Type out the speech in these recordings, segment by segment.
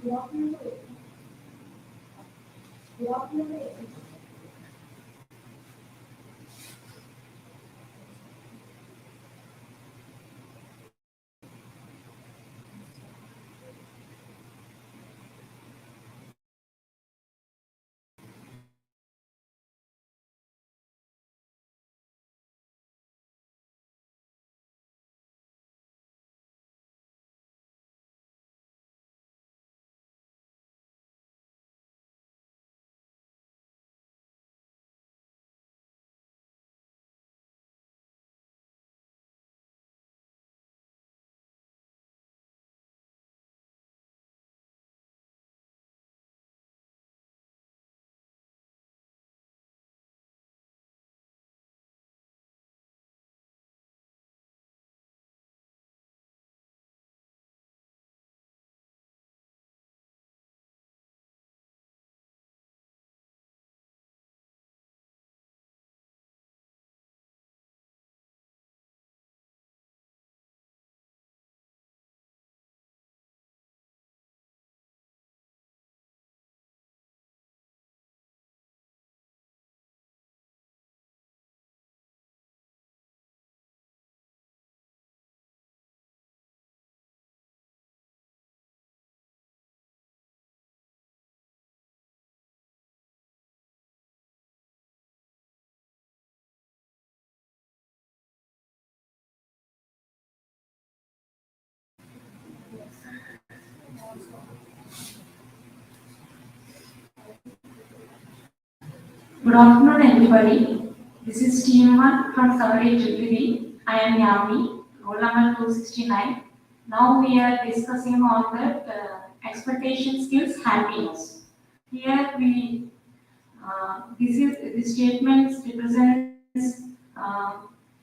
Good afternoon, everybody. This is Team 1 from Coverage EEE. I am Yami, roll number 269. Now we are discussing on the expectation skills happiness. Here this statement represents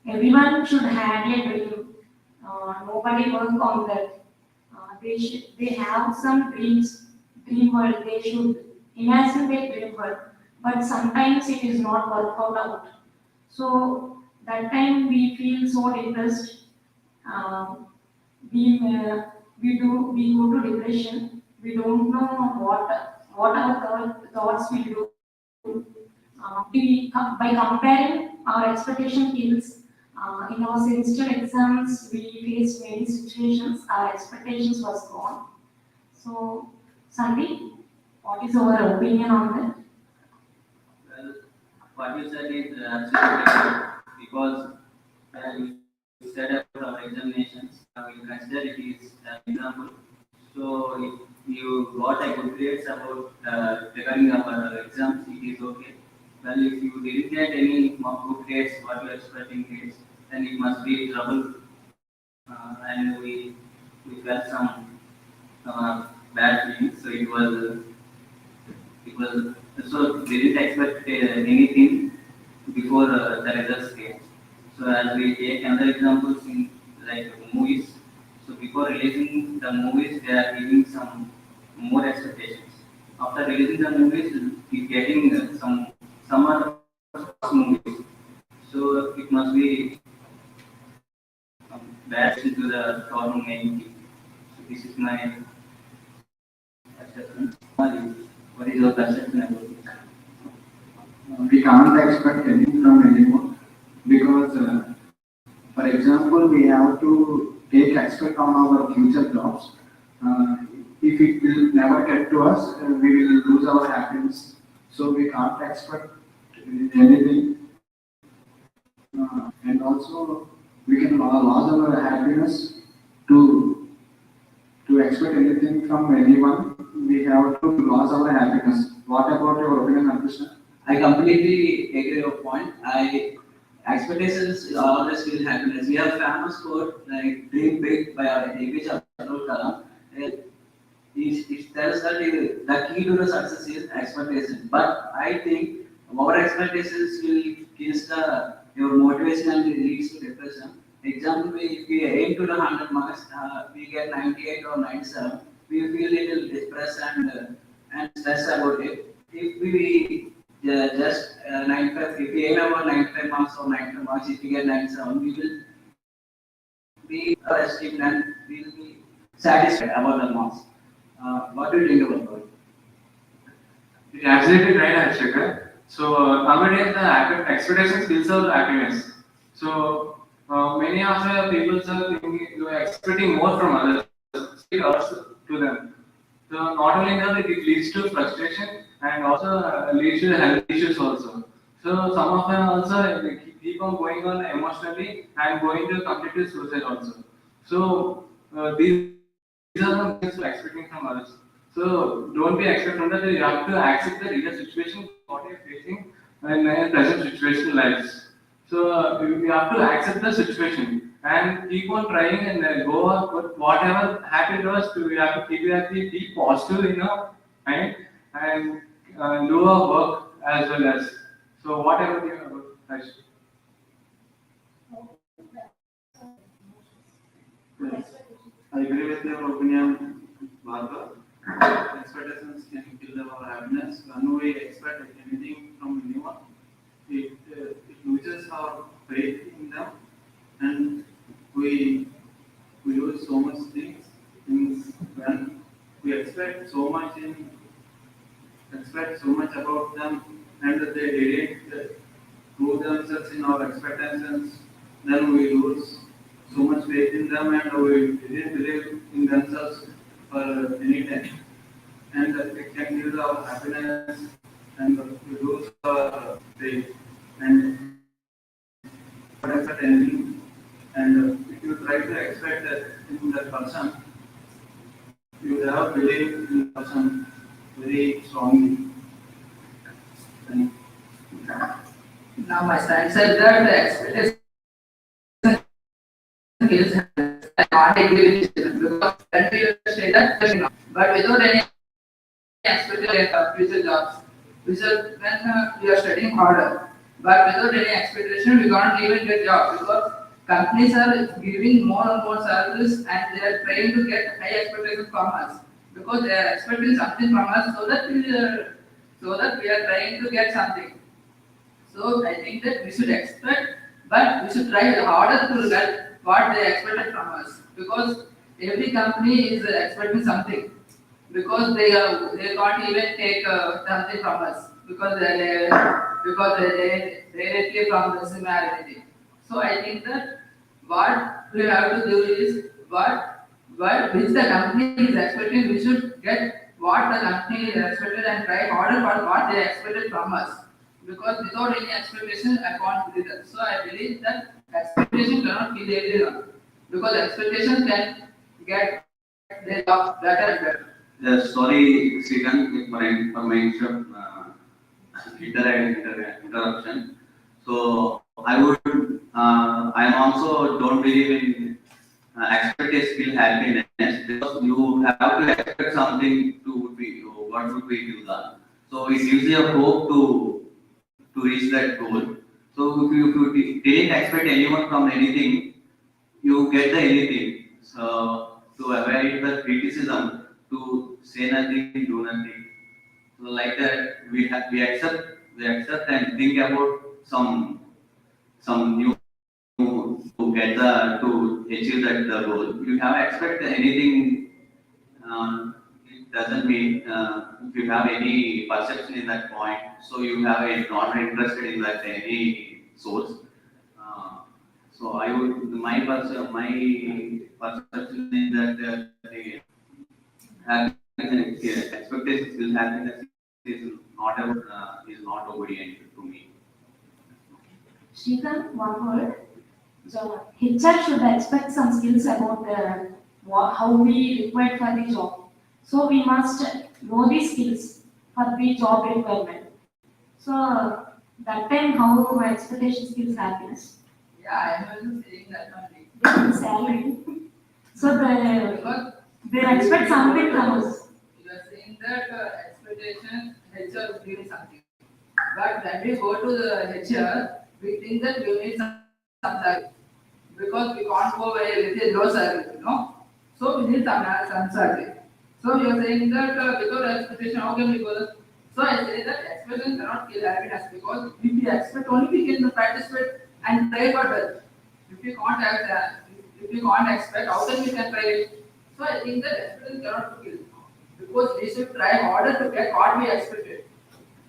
everyone should have a dream. Nobody work on that. They have some dream world. They should imagine their dream world, but sometimes it is not work out. So that time we feel so depressed. Uh, we go to depression. We don't know what our thoughts will do. By comparing our expectation kills, in our semester exams, we faced many situations. Our expectations was gone. So, Sandeep, what is our opinion on that? Well, what you said is absolutely correct because you said about our examinations, we consider it is an example. So if you got a good grades about regarding our exams, it is okay. Well, if you didn't get any good grades, what you are expecting grades, then it must be trouble, and we felt some bad feelings. So it was so we didn't expect anything before the results came. So as we take another examples in like movies, so before releasing the movies, they are giving some more expectations. After releasing the movies, we getting some other movies. So it must be bad to the problem making. So this is my assessment. What is your perception about this? We can't expect anything from anyone because, for example, we have to take expect on our future jobs. If it will never get to us, we will lose our happiness. So we can't expect anything, and also we can lose our happiness to expect anything from anyone. We have to lose our happiness. What about your opinion, Krishna? I completely agree your point. Expectations always feel happiness. We have famous quote like "Dream big" by our APJ Abdul Kalam. It tells that the key to the success is expectation. But I think our expectations will kills your motivation and leads to depression. Example, if we aim to the 100 marks, we get 98 or 97, we feel little depressed and stressed about it. If we just 95, if we aim about 95 marks or 95 marks, if we get 97, we will be resting and we will be satisfied about the marks. What do you think about that? You're absolutely right, Ashika. So nowadays the expectation skills of happiness. So many of the people are thinking, you are expecting more from others. It also to them. So not only that, it leads to frustration and also leads to health issues also. So some of them also keep on going on emotionally and going to completely suicide also. So these are the things we're expecting from others. So don't be expect from that. You have to accept the real situation what you're facing in present situation lives. So you have to accept the situation and keep on trying and go on with whatever happened to us. We have to keep it happy, be positive, mind and do our work as well as. So whatever you know, Harsh. Yes, I agree with your opinion, Bhargav. Expectations can kill our happiness. When we expect anything from anyone, it loses our faith in them, and we we lose so much things when we expect so much about them, and they didn't prove themselves in our expectations. Then we lose so much faith in them, and we didn't believe in themselves for any time. And it can kill our happiness, and we lose our faith. And not expect anything. And if you try to expect that in that person, you have believe in the person very strongly. And Now my son said that the expectation is I can't agree with you because when you say that, but without any expectation of future jobs, when we are studying harder, but without any expectation, we can't even get jobs because companies are giving more and more salaries and they are trying to get high expectations from us because they are expecting something from us so that we are trying to get something. So I think that we should expect, but we should try harder to get what they expected from us because every company is expecting something because they can't even take something from us because they directly from the similarity. So I think that what we have to do is what which the company is expecting, we should get what the company is expected and try harder for what they expected from us. Because without any expectation, I can't believe that. So I believe that expectation cannot kill everyone. Because expectation can get their job better and better. Sorry, Srikanth, for my interruption. So I would, I am also don't believe in expect a skill happiness because you have to expect something to be what would be do that. So it gives you a hope to reach that goal. So if you didn't expect anyone from anything, you get the anything. So to avoid the criticism, to say nothing, do nothing. So like that, we accept and think about some new to get to achieve that the goal. You have expect anything. It doesn't mean if you have any perception in that point, so you have a not interested in that any source. Uh, so I would my perception is that the expectations will happiness is not obedient to me. Srikanth, one word. So HR should expect some skills about how we require for the job. So we must know the skills for the job requirement. So that time how my expectation skills happiness. Yeah, I am also saying that only. The salary. So Because they expect something from us. you are saying that expectation HR is giving something. But when we go to the HR, we think that we need some salary. Because we can't go with a low salary, So we need some salary. So you are saying that without expectation, how can we go there? So I say that expectation cannot kill happiness because if we expect only we can participate and try for that. If we can't if we can't expect, how can we can try it? So I think that expectation cannot kill because we should try harder to get what we expected.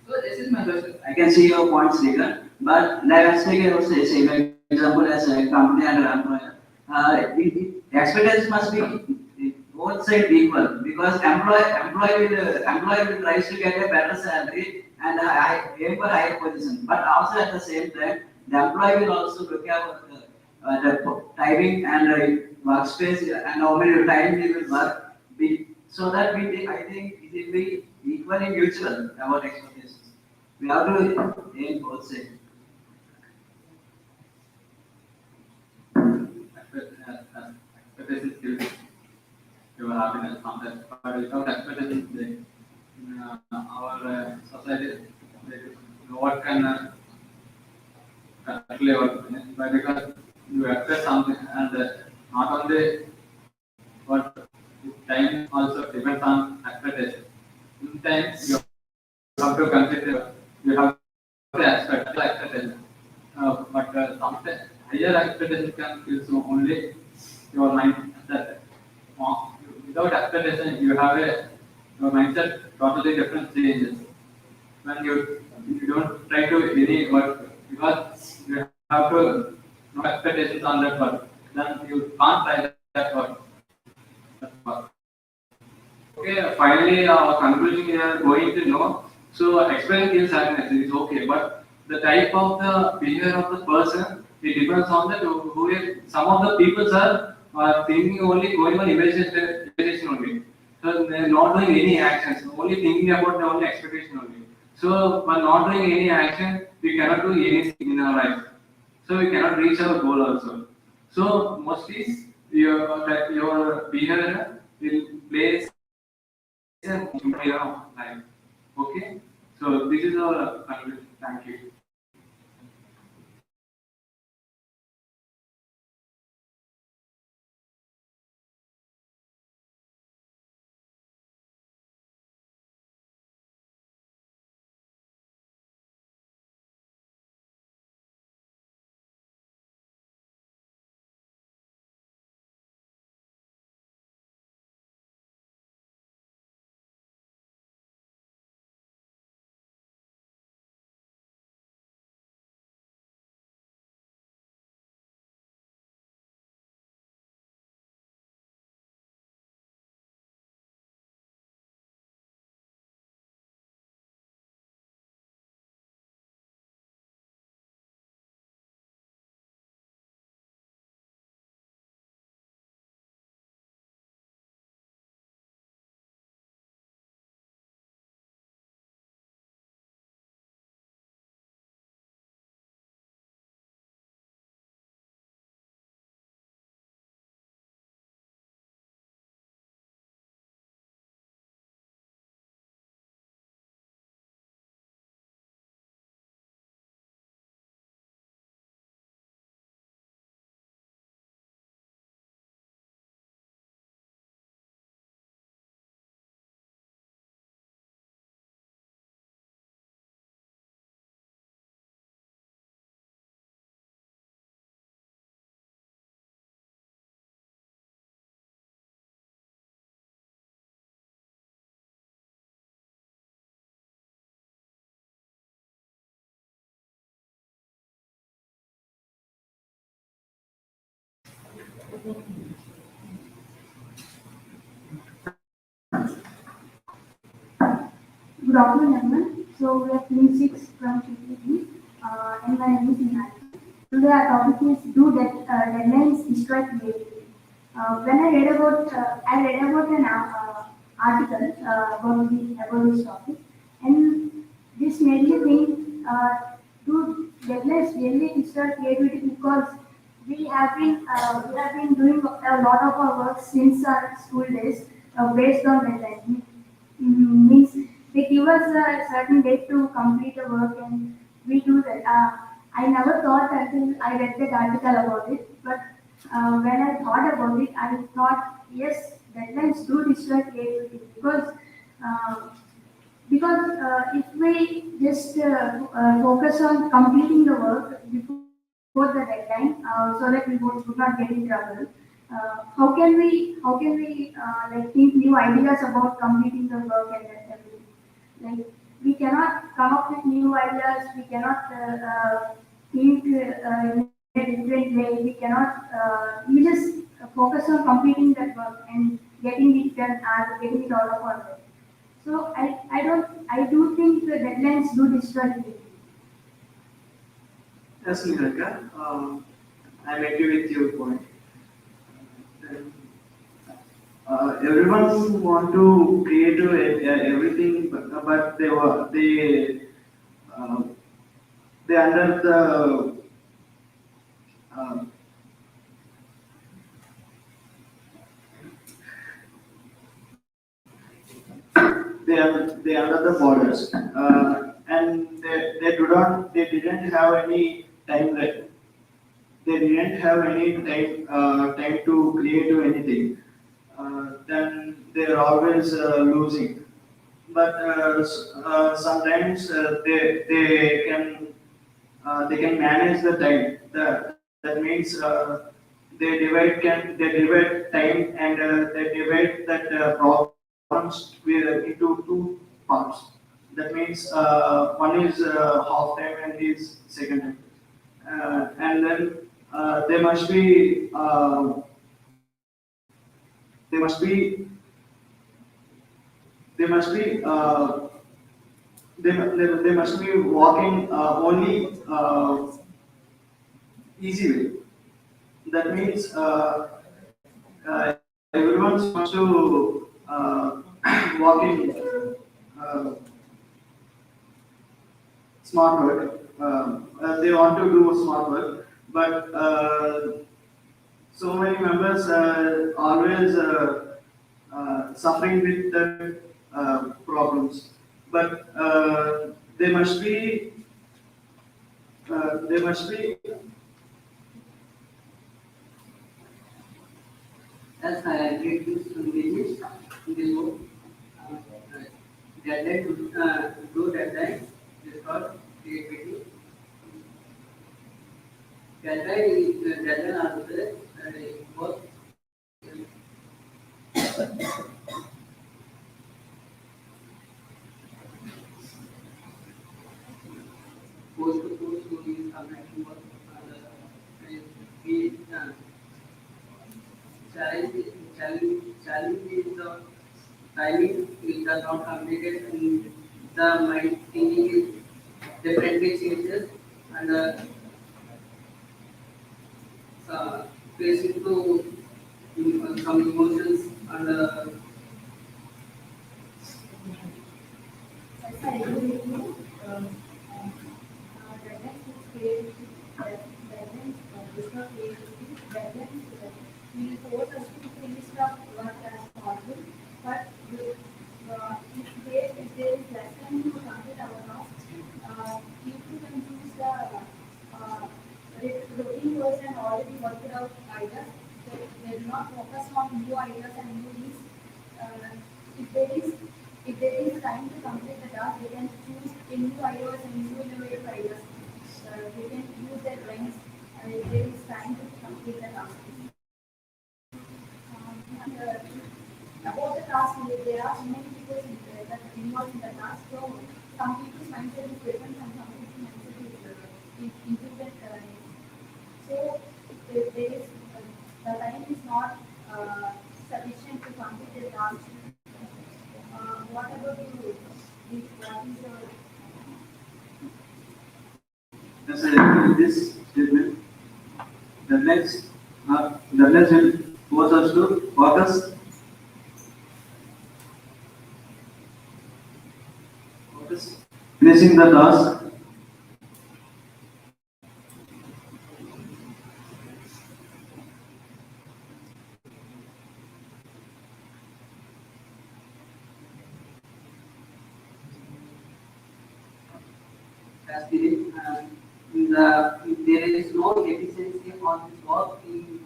So this is my question. I can see your points, Srikan, but let's take a same example as a company and an employer. The expectations must be both sides equal because employee will try to get a better salary and aim for higher position, but also at the same time the employee will also look at the timing and workspace and how many time he will work. So that I think it will be equally mutual about expectations. We have to aim both sides. Expectations give your happiness from that. But without expectations, our society, no one can calculate what, but because you expect something and not only what time also depends on expectation. Sometimes you have to consider, you have to expect expectation. But sometimes higher expectation can feel so only your mind that without expectation you have your mindset totally different changes when you don't try to any work because you have to no expectations on that work, then you can't try that work. Okay, finally, our conclusion we are going to know. So, experience gives happiness, it is okay, but the type of the behavior of the person, it depends on the who is. Some of the people are thinking only going on imagination only. So, they are not doing any actions, only thinking about the only expectation only. So, by not doing any action, we cannot do anything in our life. So, we cannot reach our goal also. So, mostly, your behavior will play in your life. Okay? So this is our conclusion. Thank you. Good afternoon, everyone. So we are team 6 from CPT, and my name is Nihal. Today our topic is do deadlines destroy creativity. When I read about an article about this topic, and this made me think, do deadlines really destroy creativity? Because we have been doing a lot of our work since our school days based on deadlines. Means they give us a certain date to complete the work and we do that. I never thought until I read that article about it, but when I thought about it, I thought yes, deadlines do destroy creativity uh, because if we just focus on completing the work before the deadline, so that we would not get in trouble, how can we like think new ideas about completing the work and everything? Like we cannot come up with new ideas. We cannot think in a different way. We cannot. We just focus on completing that work and getting it done and getting it out of our way. So I do think the deadlines do destroy creativity. Yes, Niharika, I agree with your point. Everyone want to create everything, but uh, they under the uh, they under the borders, and they didn't have any time left. They didn't have any time to create anything. Then they're always losing. But sometimes they can manage the time. That means they divide time and they divide that problems into two parts. That means one is half time and is second time. And then they must be they must be they must be they must be walking only easy way. That means everyone wants to walk in smart work. They want to do smart work, but so many members always suffering with the problems. But they must be As I agreed with Sunil in this book, deadline to do deadline is called creativity. Deadline are the both post to post movies are making work. We challenge is the timing is does not completed and the mind thinking is differently changes and facing to some emotions and Yes, I agree with you. Deadlines is creativity. Deadlines is not creativity. Deadlines will force us to finish the work as possible. But if there is less time to complete our task, people can choose the routine person already worked out ideas. They do not focus on new ideas and new things. Uh, if there is if there is time to complete the task, they can choose a new ideas and new innovative ideas. They can use their brains if there is time to complete the task. And, about the task, there are so many people that involved in the task. So some people's mindset is different and some people's mindset is improved. So if there is the time is not sufficient to complete the task. What about you? What is your as I agree with this statement. The next will force us to focus finishing the task. as if there is no efficiency on this work in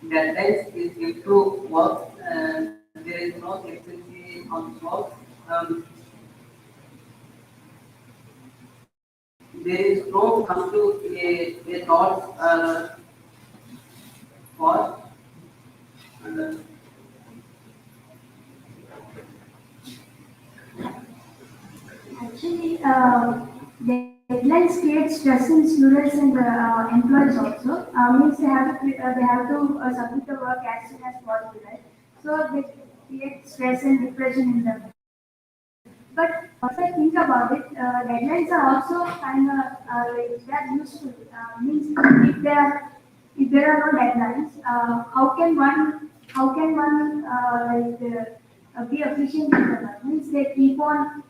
deadlines is if to work there is no efficiency on this work. There is no come to a thought for And Actually, deadlines create stress in students and employees also. Means they have to submit the work as soon as possible, right? So they create stress and depression in them. But if I think about it, deadlines are also kind of like they are useful. Means if there are no deadlines, how can one be efficient in the work? Means they keep on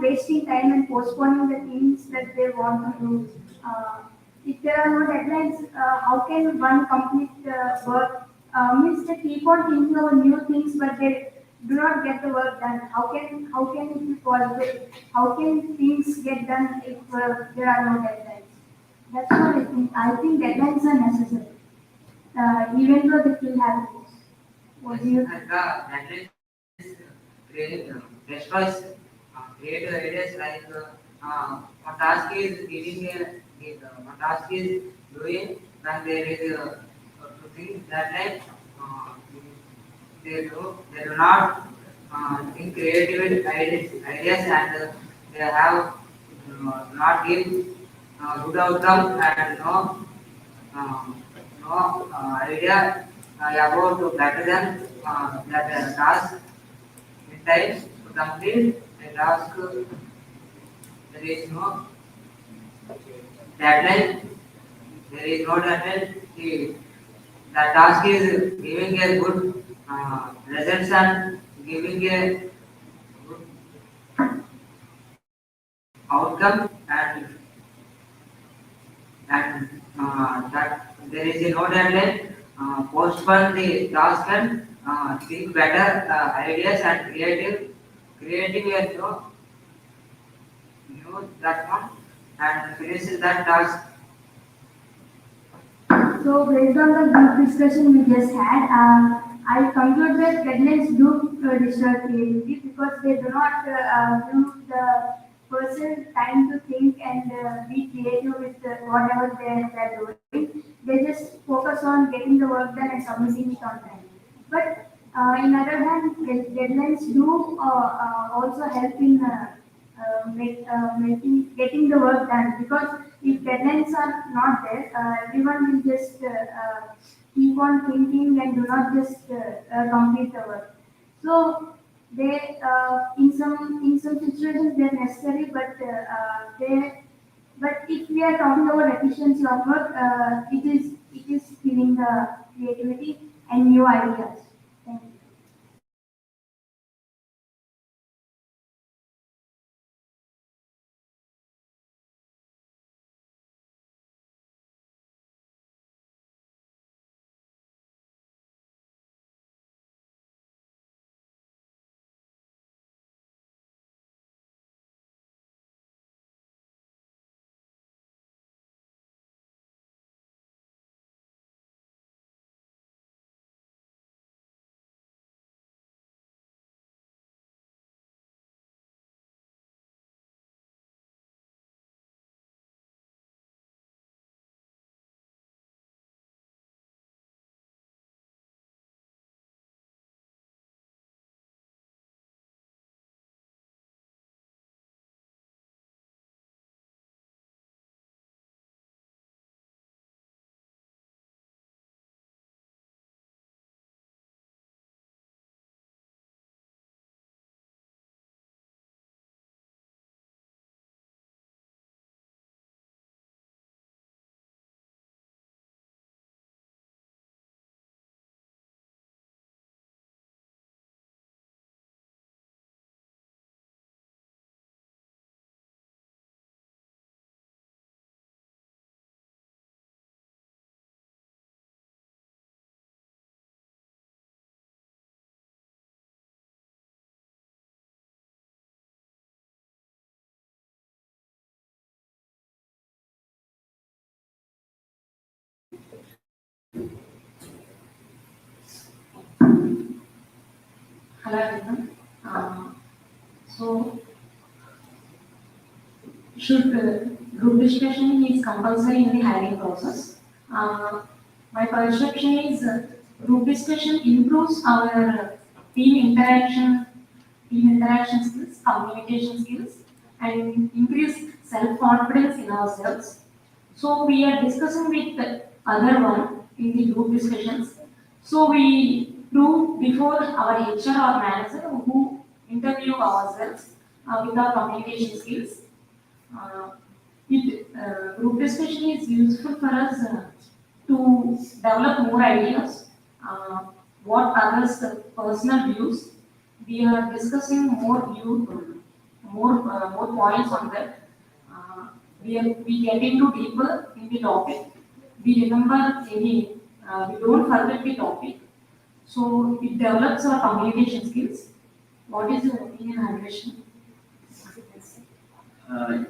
wasting time and postponing the things that they want to do. If there are no deadlines, how can one complete work? Means they keep on thinking of new things, but they do not get the work done. How can it be possible? How can things get done if there are no deadlines? That's what I think. I think deadlines are necessary, even though they feel happiness. What do you think? And deadlines create destroys creative ideas like one task is giving one task is doing when there is to think that like they do not think creative ideas and they have not give good outcome and no idea about better than that task in time to complete a task. There is no deadline. There is no deadline. The task is giving a good results and giving a good outcome and that there is a no deadline. Postpone the task and think better ideas and creating a new that one and finish that task. So based on the group discussion we just had, I conclude that deadlines do disturb creativity because they do not give the person time to think and be creative with whatever they're doing. They just focus on getting the work done and submitting it on time. But in other hand, deadlines do also help in getting the work done because if deadlines are not there, everyone will just keep on thinking and do not just complete the work. So in some situations they're necessary, but if we are talking about efficiency of work, it is giving the creativity and new ideas. Thank you. Hello everyone. So should group discussion is compulsory in the hiring process? My perception is Group discussion improves our team interaction skills, communication skills, and increase self-confidence in ourselves. So we are discussing with the other one in the group discussions. So we prove before our HR or manager who interview ourselves with our communication skills. Uh, Group discussion is useful for us to develop more ideas, uh, what others' personal views. We are discussing more points on that. We get into deeper in the topic. We remember we don't forget the topic. So it develops our communication skills. What is your opinion, Agression?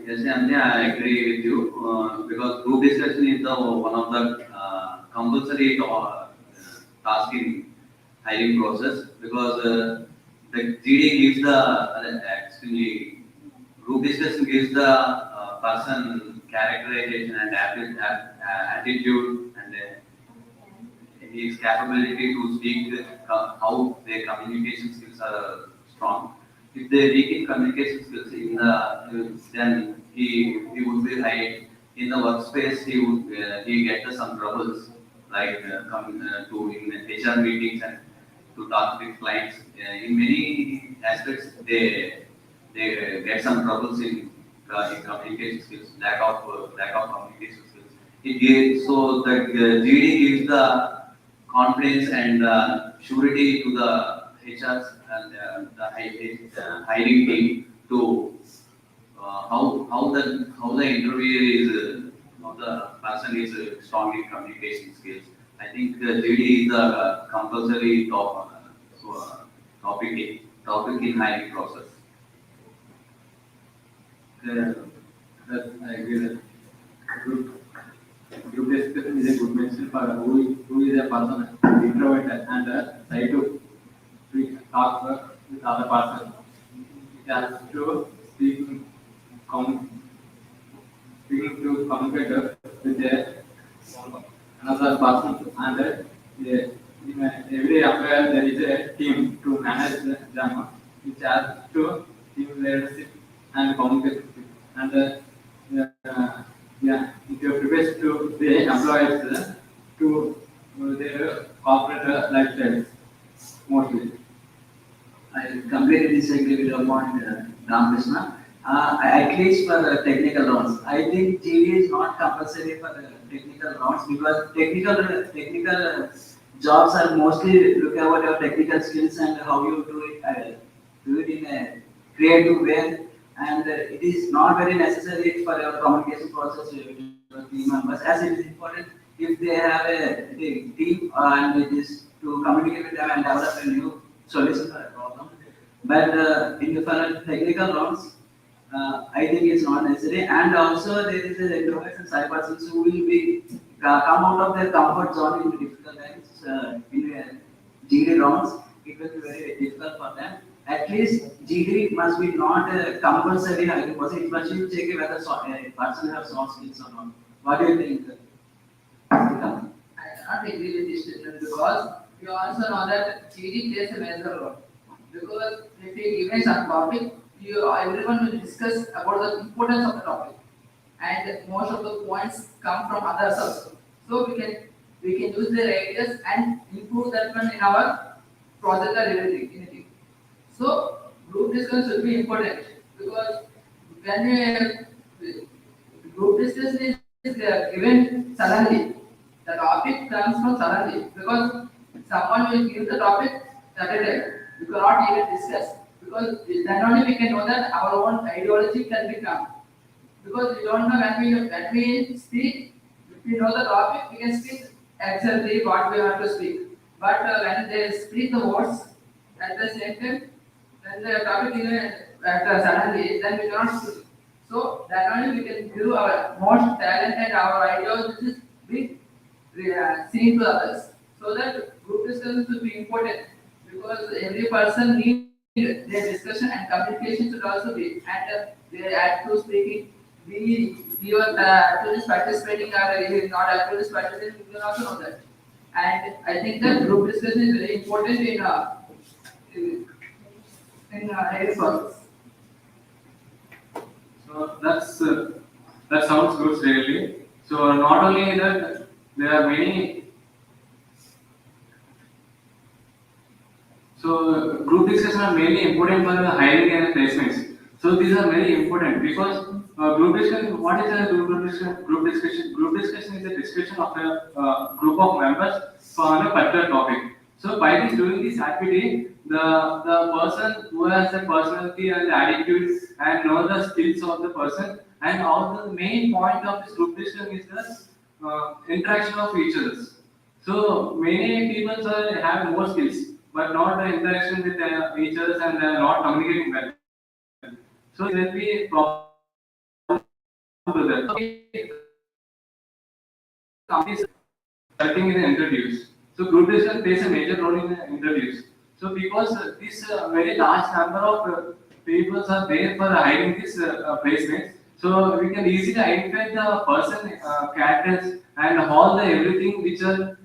Yes, Andy, I agree with you because group discussion is the one of the compulsory task in hiring process because the GD gives the actually group discussion gives the person characterization and attitude and his capability to speak how their communication skills are strong. If they weak in communication skills, then he would be high in the workspace. He get some troubles like coming to in HR meetings and to talk with clients. In many aspects, they get some troubles in communication skills, lack of communication skills. So the GD gives the confidence and surety to the HRs and hiring team to how the interviewer is how the person is strong in communication skills. I think GD is the compulsory topic in hiring process. I agree that group, group discussion is a good mention for who is a person introverted and try to talk with other person. It has to com, speaking to communicate with another person and in every affair there is a team to manage them, which has to team leadership and communication and yeah, it prepares to the employees to their corporate lifestyles mostly. I completely disagree with your point, Ramakrishna. At least for technical rounds, I think GD is not compulsory for technical rounds because technical jobs are mostly look about your technical skills and how you do it in a creative way, and it is not very necessary for your communication process with your team members. As it is important if they have a team and it is to communicate with them and develop a new solution for a problem. But in the for technical rounds, I think it's not necessary. And also there is a introverts and shy persons who will be come out of their comfort zone in difficult times in GD rounds. It will be very difficult for them. At least GD must be not compulsory hiring process. It must be check whether a person has soft skills or not. What do you think? I cannot agree with this statement because you also know that GD plays a major role. Because if you given some topic, everyone will discuss about the importance of the topic, and most of the points come from others also. So we can use their ideas and improve that one in our project or anything. So group discussion should be important because when group discussion is given suddenly, the topic comes from suddenly because someone will give the topic Saturday. We cannot even discuss because then only we can know that our own ideology can become. Because we don't know when we speak, if we know the topic, we can speak exactly what we want to speak. But when they speak the words at the same time, when the topic is suddenly, then we cannot speak. So that only we can give our most talent and our ideology be seen to others. So that group discussion should be important because every person needs their discussion and communication should also be and they add to speaking. We are actually participating or not actually participating. We can also know that. And I think that group discussion is very important in, hiring process. So that sounds good really. So not only that, there are many. So group discussions are mainly important for the hiring and placements. So these are very important because group discussion. What is a group discussion? Group discussion. Group discussion is a discussion of a group of members for a particular topic. So by this doing this activity, the person who has the personality and the attitude and know the skills of the person, and all the main point of this group discussion is the interaction of each other. So many people have more skills, but not the interaction with each other and not communicating well. So there will be problem to that. Companies working in the interviews. So group discussion plays a major role in the interviews. So because this very large number of people are there for hiring this placements, so we can easily identify the person characters and all the everything which are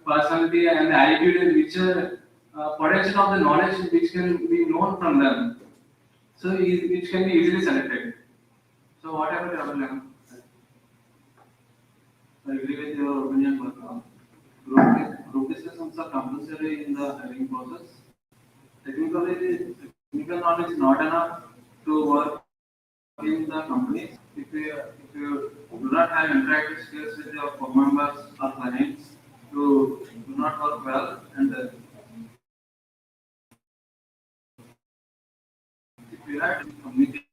personality and attitude and which are potential of the knowledge which can be known from them. So which can be easily selected. So whatever your level. I agree with your opinion, but group discussions are compulsory in the hiring process. Technical knowledge is not enough to work in the company. If you do not have interactive skills with your core members or clients, you do not work well. And if you have communication,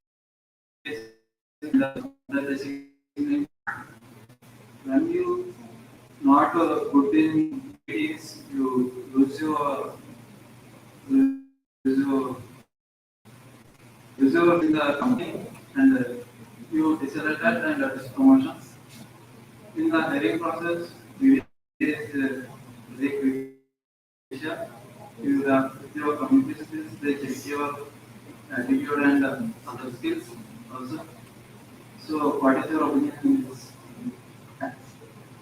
the decision, when you not good in meetings, you lose your reserve in the company and you decided that and this promotion. In the hiring process, it is very crucial. You have your communication skills, they check your attitude and other skills also. So, what is your opinion on this?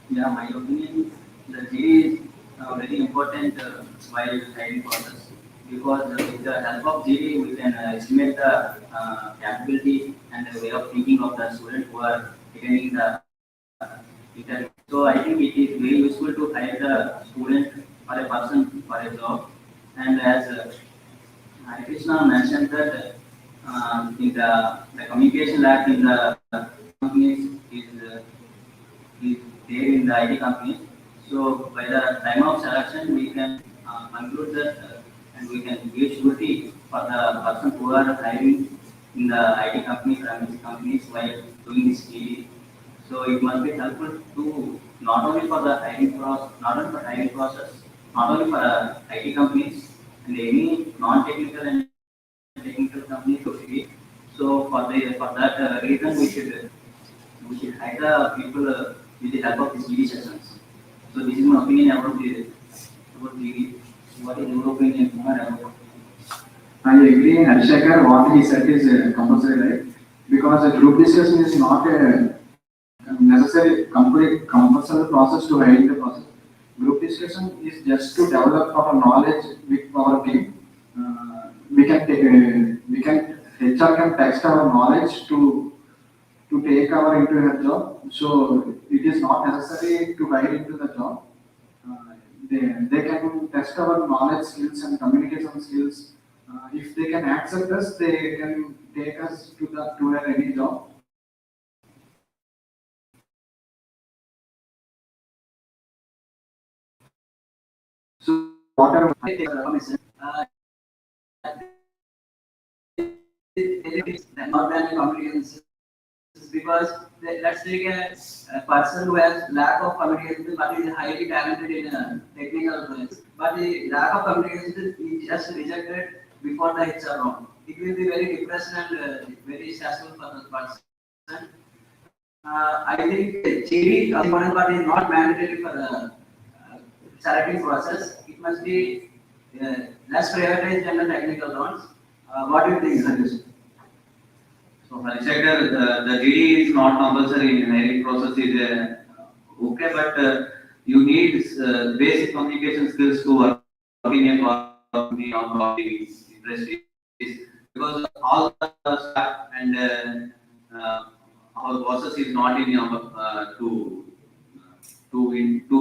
Yeah, my opinion is the GD is very important while hiring process because with the help of GD we can estimate the capability and the way of thinking of the student who are attending the interview. So I think it is very useful to hire the student or a person for a job. And as Krishna mentioned that in the communication lack in the companies is there in the IT companies. So by the time of selection, we can conclude that and we can give surety for the person who are hiring in the IT companies or MNC companies while doing this GD. So it must be helpful to not only for the hiring process, not only for hiring process, not only for IT companies and any non-technical and technical companies to see. So for that reason, we should hire the people with the help of these GD sessions. So this is my opinion about GD. What is your opinion, Kumar, about? I agree, Harshakar, what he said is compulsory, right? Because a group discussion is not a necessary complete compulsory process to hire the process. Group discussion is just to develop our knowledge with our team. We can HR can text our knowledge to take our into a job. So it is not necessary to hire into the job. They can test our knowledge skills and communication skills. If they can accept us, they can take us to any job. So whatever. Not many communications because let's take a person who has lack of communication but is highly talented in technical fields, but the lack of communication is just rejected before the HR round. It will be very depressed and very stressful for the person. I think GD important part is not mandatory for the selecting process. It must be less prioritized than the technical rounds. What do you think, Sandesh? So Harshakar, the GD is not compulsory in hiring process is okay, but you need basic communication skills to work in a company or coffee industries because all the staff and our bosses is not in our to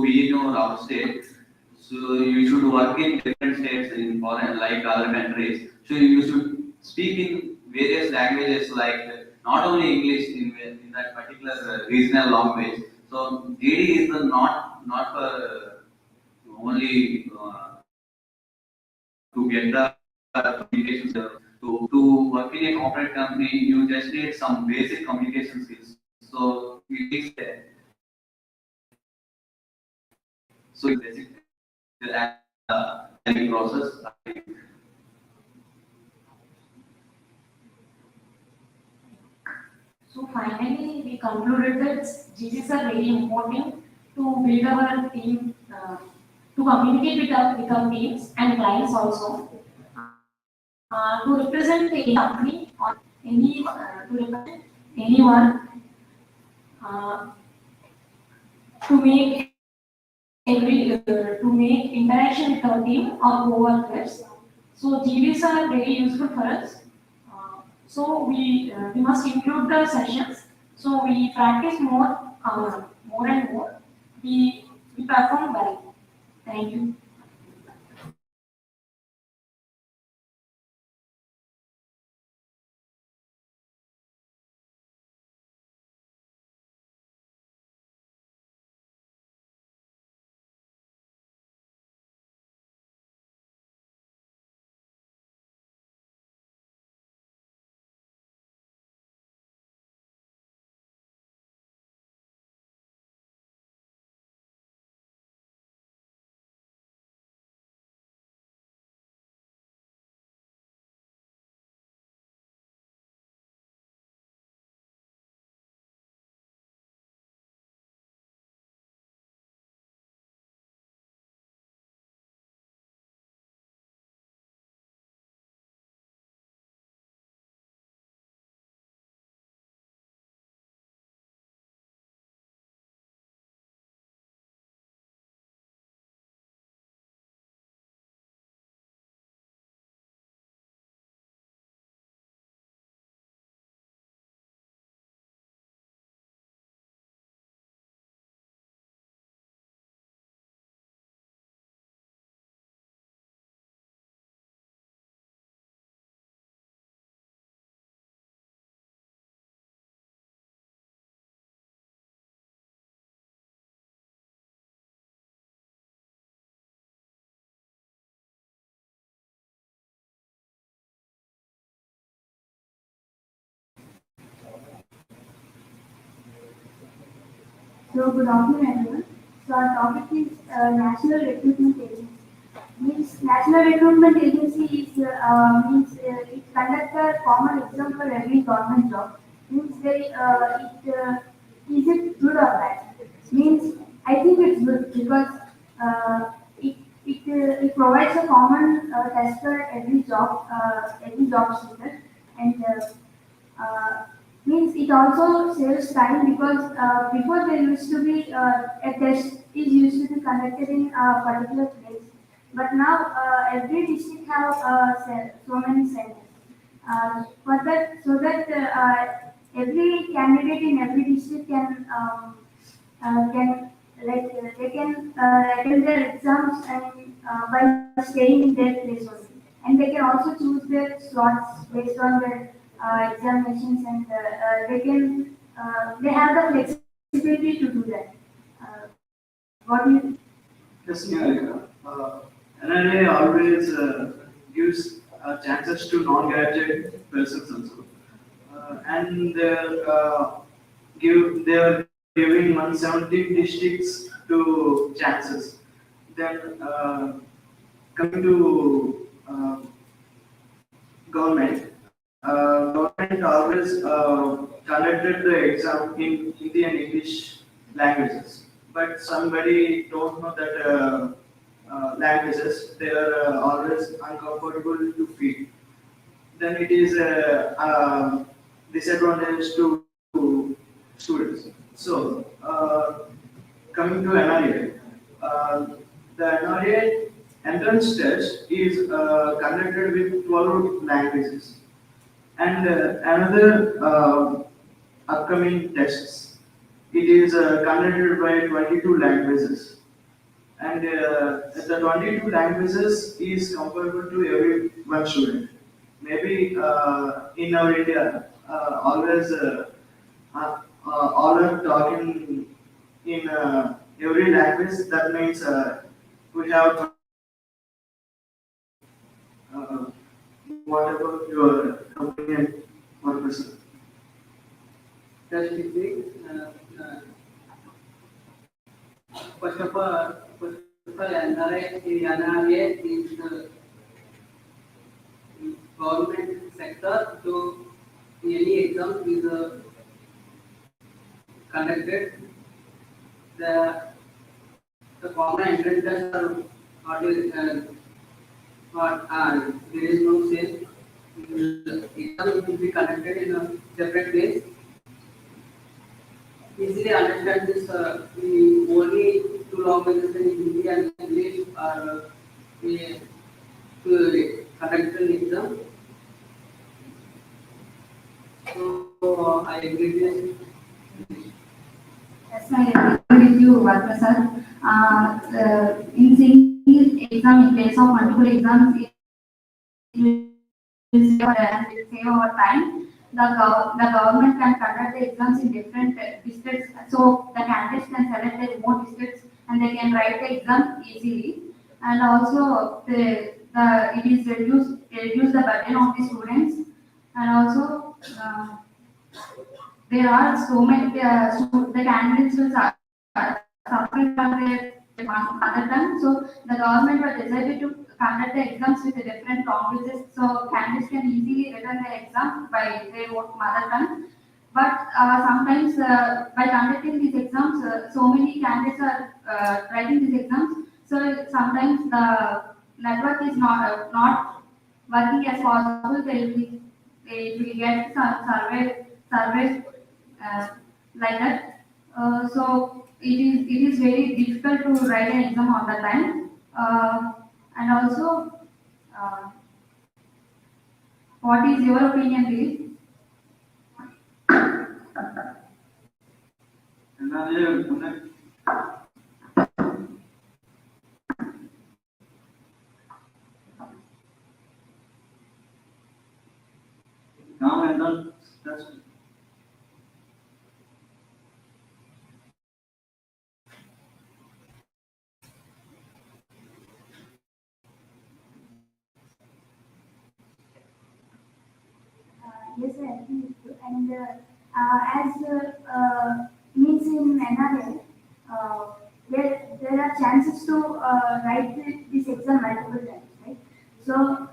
be in our state. So you should work in different states in foreign like other countries. So you should speak in various languages like not only English in that particular regional language. So GD is the not for only to get the communication skills. To work in a corporate company, you just need some basic communication skills. So it is so it's basic learning process. So finally, we concluded that GCs are very important to build our team, to communicate with our teams and clients also, to represent any company or to represent anyone, uh, to make to make interaction with our team or co-workers. So GDs are very useful for us. So we must include the sessions. So we practice more and more. We perform well. Thank you. So good afternoon everyone. So our topic is National Recruitment Agency. Means National Recruitment Agency is it conducts a common exam for every government job. Means is it good or bad? Means I think it's good because it provides a common test for every job seeker and means it also saves time because before there used to be a test is used to be conducted in a particular place, but now every district have so many centers. For that, so that every candidate in every district can they can attend their exams and by staying in their place only, and they can also choose their slots based on their examinations, and they have the flexibility to do that. Uh, what do you? Yes, Niharika. NRA always gives chances to non-graduate persons also, and they are giving 170 districts to chances. Then coming to government, government always conducted the exam in Hindi and English languages, but somebody don't know that languages, they are always uncomfortable to feed. Then it is a disadvantage to students. So coming to NRA, uh, the NRA entrance test is conducted with 12 languages. And another upcoming tests, it is conducted by 22 languages. And the 22 languages is comparable to every one student. Maybe in our India, always all are talking in every language. That means we have. Uh, what about your opinion, Professor? Just speak. First of all, NRA is the government sector, so any exam is conducted. The the common entrance tests are not there is no say. Exam will be conducted in a separate place. Easily understand this. The only two languages in Hindi and English are to conduct an exam. So I agree with this. Yes, I agree with you, Prasad. In single exam, in place of multiple exams, it will save our time. The government can conduct the exams in different districts, so the candidates can select the remote districts and they can write the exam easily. And also, it is reduce the burden of the students, and also. There are so many the candidates will suffer from their mother tongue. So the government was decided to conduct the exams with the different languages, so candidates can easily return the exam by their own mother tongue. But sometimes by conducting these exams, so many candidates are writing these exams. So sometimes the network is not working as possible. They will get some survey like that. So it is very difficult to write an exam on the time. And also, uh, what is your opinion, Dilip? Another now and then that's Yes, I agree with you. And as means in NRL, there are chances to write this exam multiple times, right? So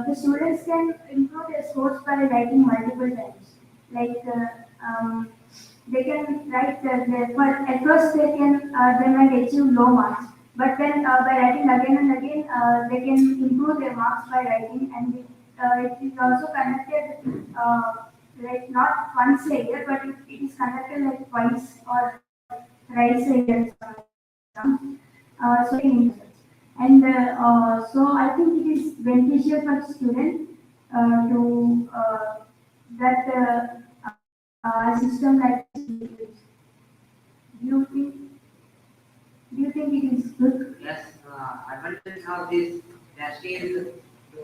the students can improve their scores by writing multiple times. Like they can write at first they might achieve low marks, but then by writing again and again they can improve their marks by writing, and it is also conducted like not once a year, but it is conducted like twice or thrice a year. So and so I think it is beneficial for students to that system like this. Do you think it is good? Yes, advantage of this test is to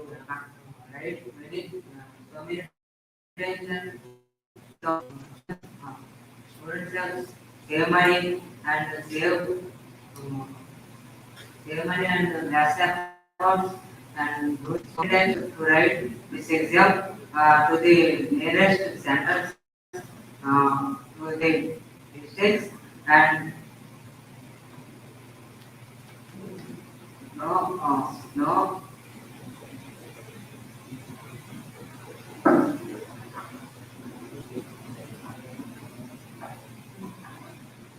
write many so many times and so students have save money and save money and less efforts and good times to write this exam to the nearest centers to the districts and no.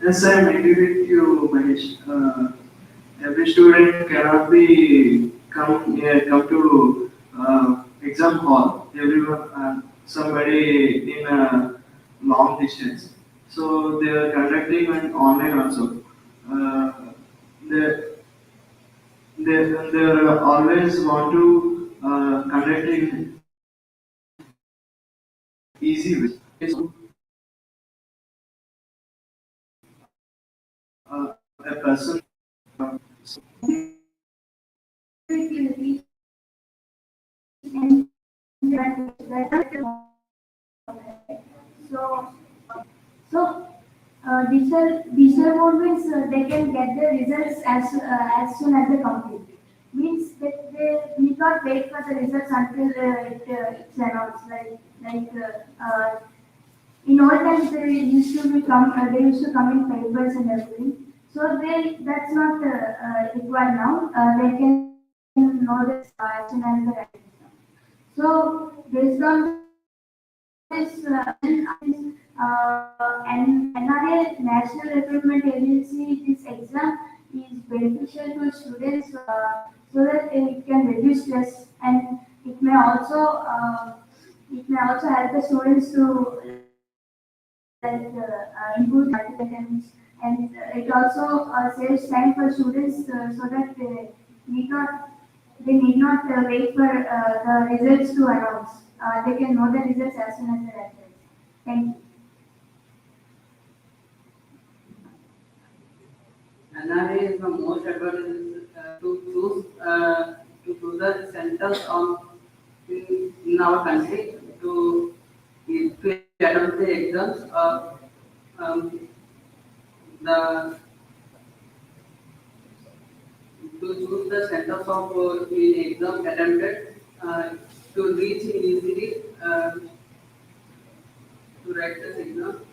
yes, I agree with you, Mahesh. Every student cannot be come to exam hall. Everyone, somebody in a long distance. So they are conducting an online also. They they always want to conduct in easy way. A person. And so, digital mode means they can get the results as soon as they complete. Means that they need not wait for the results until it's announced. In old times they used to they used to come in papers and everything. So that's not required now. They can know this as soon as they write. So based on this, and NRA National Recruitment Agency, this exam is beneficial to students so that it can reduce stress, and it may also help the students to improve their attendance, and it also saves time for students so that they need not wait for the results to announce. They can know the results as soon as they are. Thank you. NRA is the most advantage to choose the centers in our country to attempt the exams. Um, the to choose the centers of in exam attempted to reach easily to write the exam.